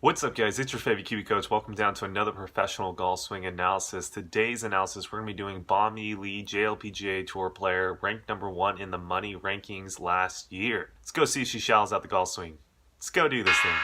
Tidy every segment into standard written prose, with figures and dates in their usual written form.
What's up, guys? It's your favorite QB coach. Welcome down to another professional golf swing analysis. Today's analysis, we're going to be doing Bomi Lee, JLPGA Tour player, ranked number 1 in the money rankings last year. Let's go see if she shallows out the golf swing. Let's go do this thing.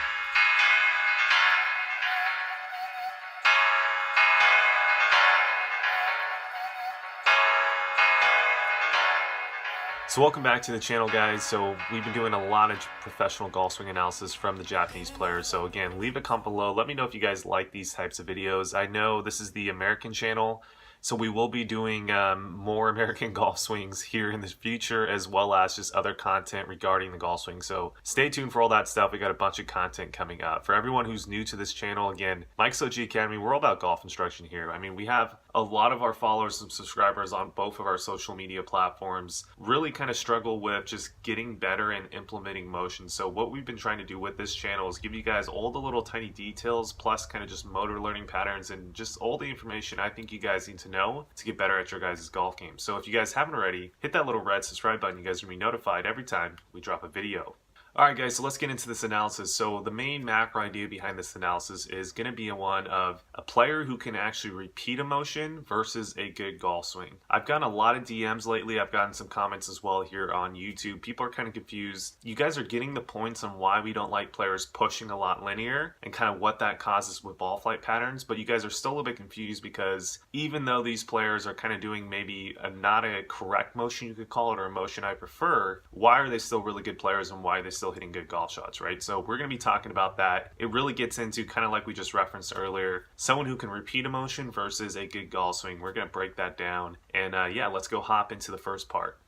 So welcome back to the channel, guys. So we've been doing a lot of professional golf swing analysis from the Japanese players. So again, leave a comment below. Let me know if you guys like these types of videos. I know this is the American channel, so we will be doing more American golf swings here in the future, as well as just other content regarding the golf swing. So stay tuned for all that stuff. We got a bunch of content coming up. For everyone who's new to this channel, again, Mike's OG Academy, we're all about golf instruction here. I mean, we have a lot of our followers and subscribers on both of our social media platforms really kind of struggle with just getting better and implementing motion. So what we've been trying to do with this channel is give you guys all the little tiny details, plus kind of just motor learning patterns and just all the information I think you guys need to know to get better at your guys' golf game. So if you guys haven't already, hit that little red subscribe button. You guys will be notified every time we drop a video. Alright guys, so let's get into this analysis. So the main macro idea behind this analysis is going to be one of a player who can actually repeat a motion versus a good golf swing. I've gotten a lot of DMs lately. I've gotten some comments as well here on YouTube. People are kind of confused. You guys are getting the points on why we don't like players pushing a lot linear and kind of what that causes with ball flight patterns, but you guys are still a little bit confused because even though these players are kind of doing maybe not a correct motion, you could call it, or a motion I prefer, why are they still really good players and why are they still hitting good golf shots, right? So we're going to be talking about that. It really gets into kind of like we just referenced earlier, someone who can repeat a motion versus a good golf swing. We're going to break that down, and yeah, let's go hop into the first part.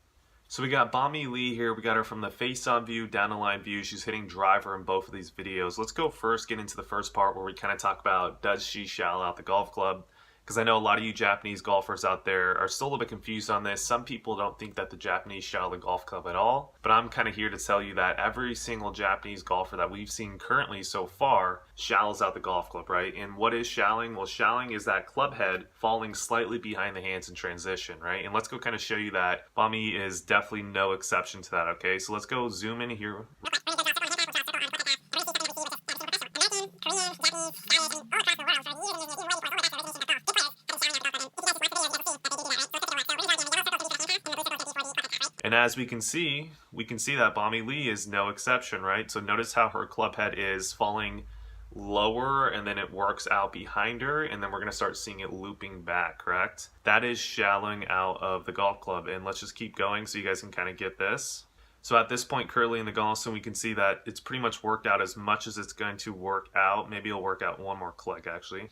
So we got Bomi Lee here. We got her from the face-on view, down the line view. She's hitting driver in both of these videos. Let's go first get into the first part where we kind of talk about, does she shallow out the golf club? Because I know a lot of you Japanese golfers out there are still a little bit confused on this. Some people don't think that the Japanese shallow the golf club at all. But I'm kind of here to tell you that every single Japanese golfer that we've seen currently so far shallows out the golf club, right? And what is shallowing? Well, shallowing is that club head falling slightly behind the hands in transition, right? And let's go kind of show you that Bomi is definitely no exception to that, okay? So let's go zoom in here. And as we can see that Bomi Lee is no exception, right? So notice how her club head is falling lower and then it works out behind her, and then we're going to start seeing it looping back, correct? That is shallowing out of the golf club. And let's just keep going so you guys can kind of get this. So at this point currently in the golf swing, we can see that it's pretty much worked out as much as it's going to work out. Maybe it'll work out one more click actually.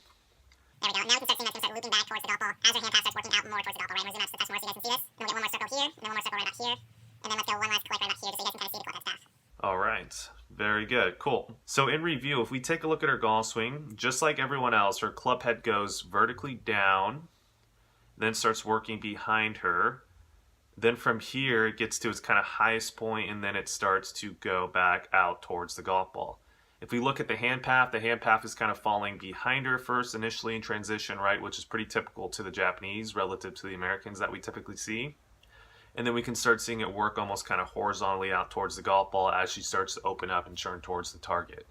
There we go. Now we can start seeing that it's looping back towards the golf ball as her hand pass starts working out more towards the golf ball, right? We're zooming out just a touch more so you guys can see this. And we'll get one more circle here, and then one more circle right about here. And then let's go one last click right about here just so you guys can kind of see the club head path. All right. Very good. Cool. So in review, if we take a look at her golf swing, just like everyone else, her club head goes vertically down, then starts working behind her. Then from here, it gets to its kind of highest point, and then it starts to go back out towards the golf ball. If we look at the hand path is kind of falling behind her first initially in transition, right, which is pretty typical to the Japanese relative to the Americans that we typically see. And then we can start seeing it work almost kind of horizontally out towards the golf ball as she starts to open up and turn towards the target.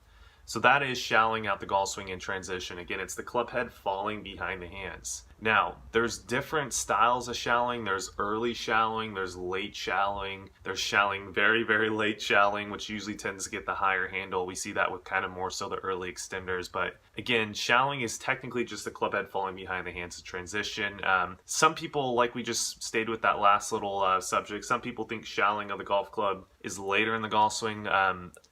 So that is shallowing out the golf swing in transition. Again, it's the club head falling behind the hands. Now, there's different styles of shallowing. There's early shallowing, there's late shallowing, there's shallowing very, very late shallowing, which usually tends to get the higher handle. We see that with kind of more so the early extenders. But again, shallowing is technically just the club head falling behind the hands of transition. Some people, like we just stayed with that last little subject, some people think shallowing of the golf club is later in the golf swing.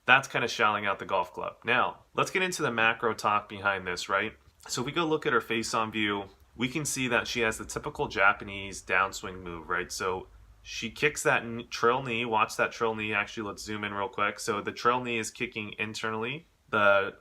That's kind of shallowing out the golf club. Now, let's get into the macro talk behind this, right? So if we go look at her face-on view, we can see that she has the typical Japanese downswing move, right? So she kicks that trail knee. Watch that trail knee. Actually, let's zoom in real quick. So the trail knee is kicking internally. The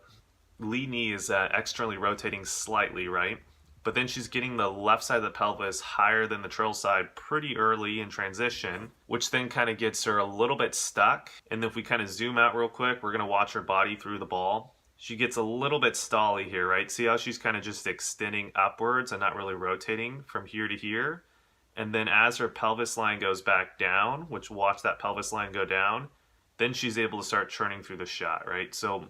lead knee is externally rotating slightly, right? But then she's getting the left side of the pelvis higher than the trail side pretty early in transition, which then kind of gets her a little bit stuck. And if we kind of zoom out real quick, we're going to watch her body through the ball. She gets a little bit stally here, right? See how she's kind of just extending upwards and not really rotating from here to here? And then as her pelvis line goes back down, which watch that pelvis line go down, then she's able to start churning through the shot, right? So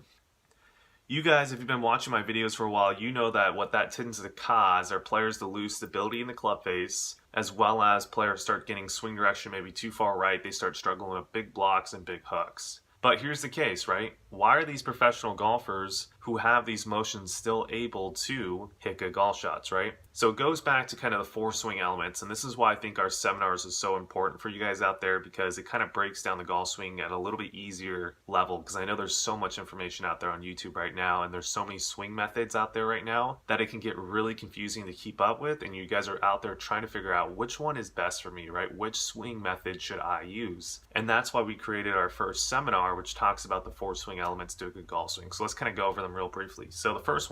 You guys, if you've been watching my videos for a while, you know that what that tends to cause are players to lose stability in the club face, as well as players start getting swing direction maybe too far right. They start struggling with big blocks and big hooks. But here's the case, right? Why are these professional golfers who have these motions still able to hit good golf shots, right? So it goes back to kind of the four swing elements, and this is why I think our seminars is so important for you guys out there, because it kind of breaks down the golf swing at a little bit easier level, because I know there's so much information out there on YouTube right now, and there's so many swing methods out there right now that it can get really confusing to keep up with, and you guys are out there trying to figure out which one is best for me, right? Which swing method should I use? And that's why we created our first seminar, which talks about the four swing elements to a good golf swing. So let's kind of go over them real briefly. So the first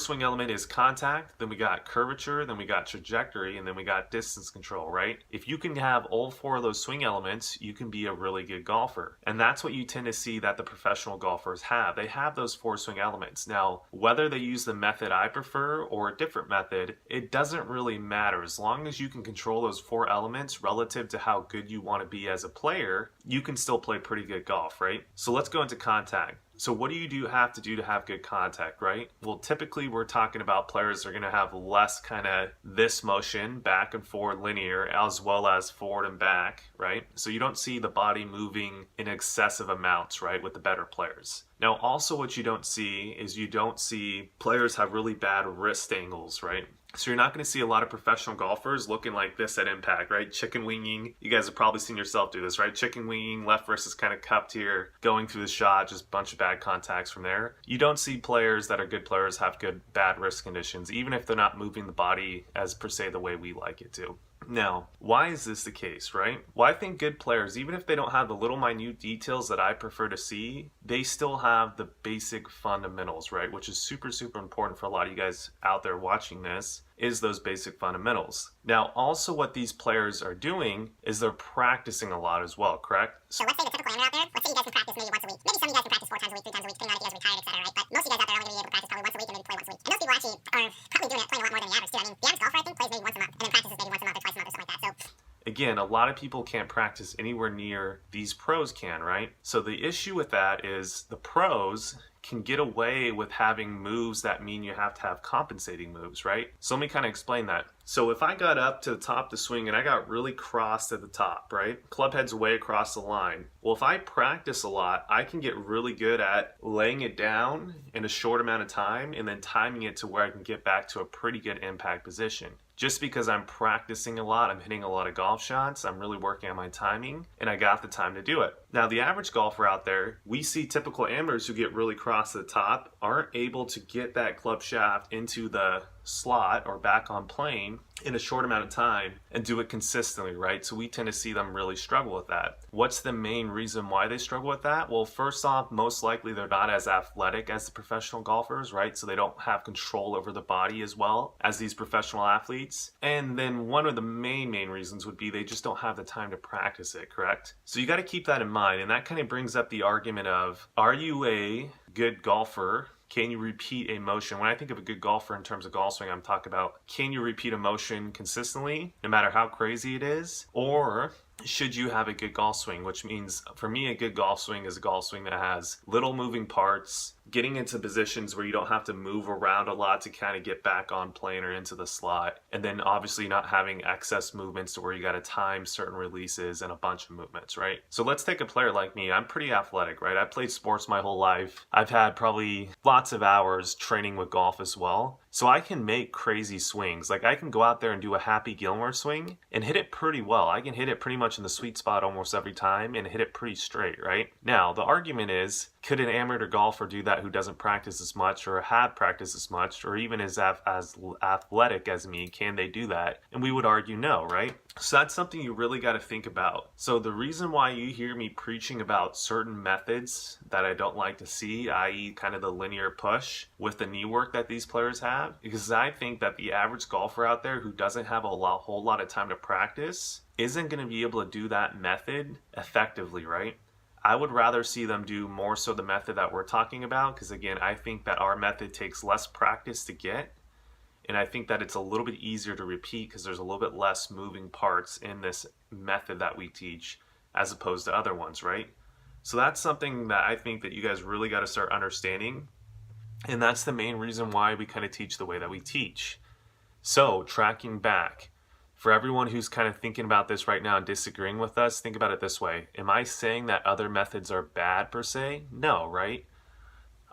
swing element is contact, then we got curvature, then we got trajectory, and then we got distance control, right? If you can have all four of those swing elements, you can be a really good golfer. And that's what you tend to see that the professional golfers have. They have those four swing elements. Now, whether they use the method I prefer or a different method, it doesn't really matter. As long as you can control those four elements relative to how good you want to be as a player, you can still play pretty good golf, right? So let's go into contact. So what do you have to do to have good contact, right? Well, typically we're talking about players that are going to have less kind of this motion, back and forward linear, as well as forward and back, right? So you don't see the body moving in excessive amounts, right, with the better players. Now, also what you don't see is you don't see players have really bad wrist angles, right? So you're not going to see a lot of professional golfers looking like this at impact, right? Chicken winging. You guys have probably seen yourself do this, right? Chicken winging, left wrist is kind of cupped here, going through the shot, just a bunch of bad contacts from there. You don't see players that are good players have good bad wrist conditions, even if they're not moving the body as per se the way we like it to. Now, why is this the case, right? Well, I think good players, even if they don't have the little minute details that I prefer to see, they still have the basic fundamentals, right? Which is super, super important for a lot of you guys out there watching this, is those basic fundamentals. Now, also what these players are doing is they're practicing a lot as well, correct? So let's say the typical amateur out there, let's say you guys can practice maybe once a week. Maybe some of you guys can practice 4 times a week, 3 times a week, depending on if you guys are retired, etc., right? But most of you guys out there are only going to be able to practice probably once a week and maybe play once a week. And those people actually are probably doing it, playing a lot more than the average too. I mean, the average golfer, I think, plays maybe once a month and then practices maybe once a month or twice a month or something like that. So again, a lot of people can't practice anywhere near these pros can, right? So the issue with that is the pros can get away with having moves that mean you have to have compensating moves, right? So let me kind of explain that. So if I got up to the top of the swing and I got really crossed at the top, right? Club head's way across the line. Well, if I practice a lot, I can get really good at laying it down in a short amount of time and then timing it to where I can get back to a pretty good impact position. Just because I'm practicing a lot, I'm hitting a lot of golf shots, I'm really working on my timing, and I got the time to do it. Now, the average golfer out there, we see typical amateurs who get really cross to the top, aren't able to get that club shaft into the slot or back on plane in a short amount of time and do it consistently, right? So we tend to see them really struggle with that. What's the main reason why they struggle with that? Well, first off, most likely they're not as athletic as the professional golfers, right? So they don't have control over the body as well as these professional athletes. And then one of the main reasons would be they just don't have the time to practice it, correct? So you got to keep that in mind. And that kind of brings up the argument of, are you a good golfer? Can you repeat a motion? When I think of a good golfer in terms of golf swing, I'm talking about, can you repeat a motion consistently, no matter how crazy it is? Or should you have a good golf swing? Which means, for me, a good golf swing is a golf swing that has little moving parts, getting into positions where you don't have to move around a lot to kind of get back on plane or into the slot. And then obviously not having excess movements to where you got to time certain releases and a bunch of movements, right? So let's take a player like me. I'm pretty athletic, right? I've played sports my whole life. I've had probably lots of hours training with golf as well. So I can make crazy swings. Like I can go out there and do a Happy Gilmore swing and hit it pretty well. I can hit it pretty much in the sweet spot almost every time and hit it pretty straight, right? Now, the argument is, could an amateur golfer do that who doesn't practice as much or have practiced as much or even is as athletic as me? Can they do that? And we would argue no, right? So that's something you really got to think about. So the reason why you hear me preaching about certain methods that I don't like to see, i.e. kind of the linear push with the knee work that these players have, because I think that the average golfer out there who doesn't have a whole lot of time to practice isn't going to be able to do that method effectively, right? I would rather see them do more so the method that we're talking about, because again, I think that our method takes less practice to get, and I think that it's a little bit easier to repeat because there's a little bit less moving parts in this method that we teach as opposed to other ones, right? So that's something that I think that you guys really got to start understanding. And that's the main reason why we kind of teach the way that we teach. So, tracking back, for everyone who's kind of thinking about this right now and disagreeing with us, think about it this way. Am I saying that other methods are bad per se? No, right?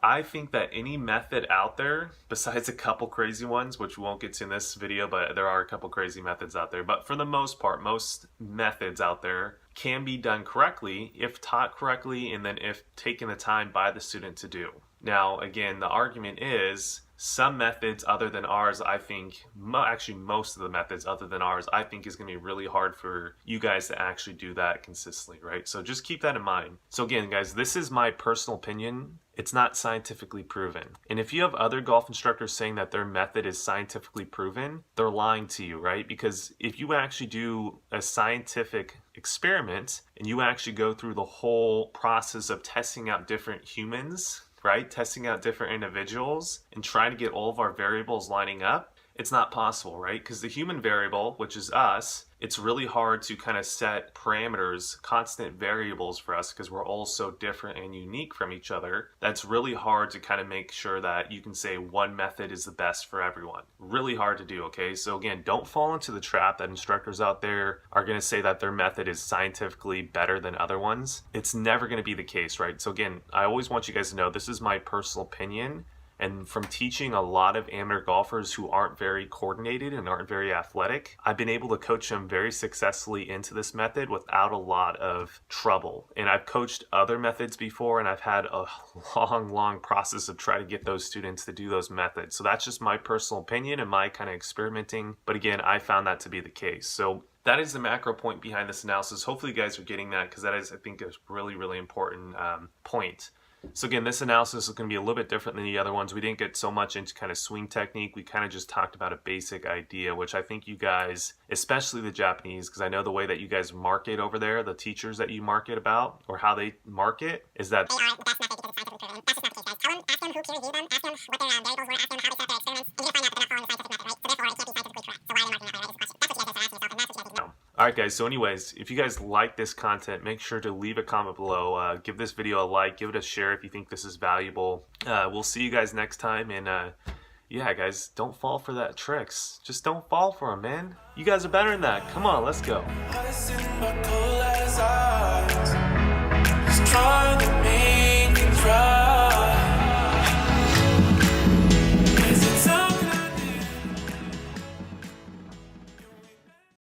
I think that any method out there, besides a couple crazy ones, which we won't get to in this video, but there are a couple crazy methods out there. But for the most part, most methods out there can be done correctly if taught correctly and then if taken the time by the student to do. Now, again, the argument is some methods other than ours, I think, actually most of the methods other than ours, I think is going to be really hard for you guys to actually do that consistently, right? So just keep that in mind. So again, guys, this is my personal opinion. It's not scientifically proven. And if you have other golf instructors saying that their method is scientifically proven, they're lying to you, right? Because if you actually do a scientific experiment and you actually go through the whole process of testing out different humans, right? Testing out different individuals and trying to get all of our variables lining up, it's not possible, right? Because the human variable, which is us, it's really hard to kind of set parameters, constant variables for us because we're all so different and unique from each other. That's really hard to kind of make sure that you can say one method is the best for everyone. Really hard to do, okay? So again, don't fall into the trap that instructors out there are going to say that their method is scientifically better than other ones. It's never going to be the case, right? So again, I always want you guys to know this is my personal opinion. And from teaching a lot of amateur golfers who aren't very coordinated and aren't very athletic, I've been able to coach them very successfully into this method without a lot of trouble. And I've coached other methods before, and I've had a long process of trying to get those students to do those methods. So that's just my personal opinion and my kind of experimenting. But again, I found that to be the case. So that is the macro point behind this analysis. Hopefully you guys are getting that because that is, I think, a really important point. So again, this analysis is going to be a little bit different than the other ones. We didn't get so much into kind of swing technique. We kind of just talked about a basic idea, which I think you guys, especially the Japanese, because I know the way that you guys market over there, the teachers that you market about, or how they market, is that They are the best method because it's scientifically proven. That's just not the case, guys. Ask them who peer reviewed them, ask them what their variables were, ask them how they set their experiments, and you're going to find out that they're not following the scientific method, right? So therefore, it can't be scientifically correct. So why are they marketing that way, right, is the question. That's what you guys have to ask yourself, and that's what you guys need to know. Alright guys, so anyways, if you guys like this content, make sure to leave a comment below. Give this video a like, give it a share if you think this is valuable. We'll see you guys next time, and yeah guys, don't fall for that tricks. Just don't fall for them, man. You guys are better than that. Come on, let's go.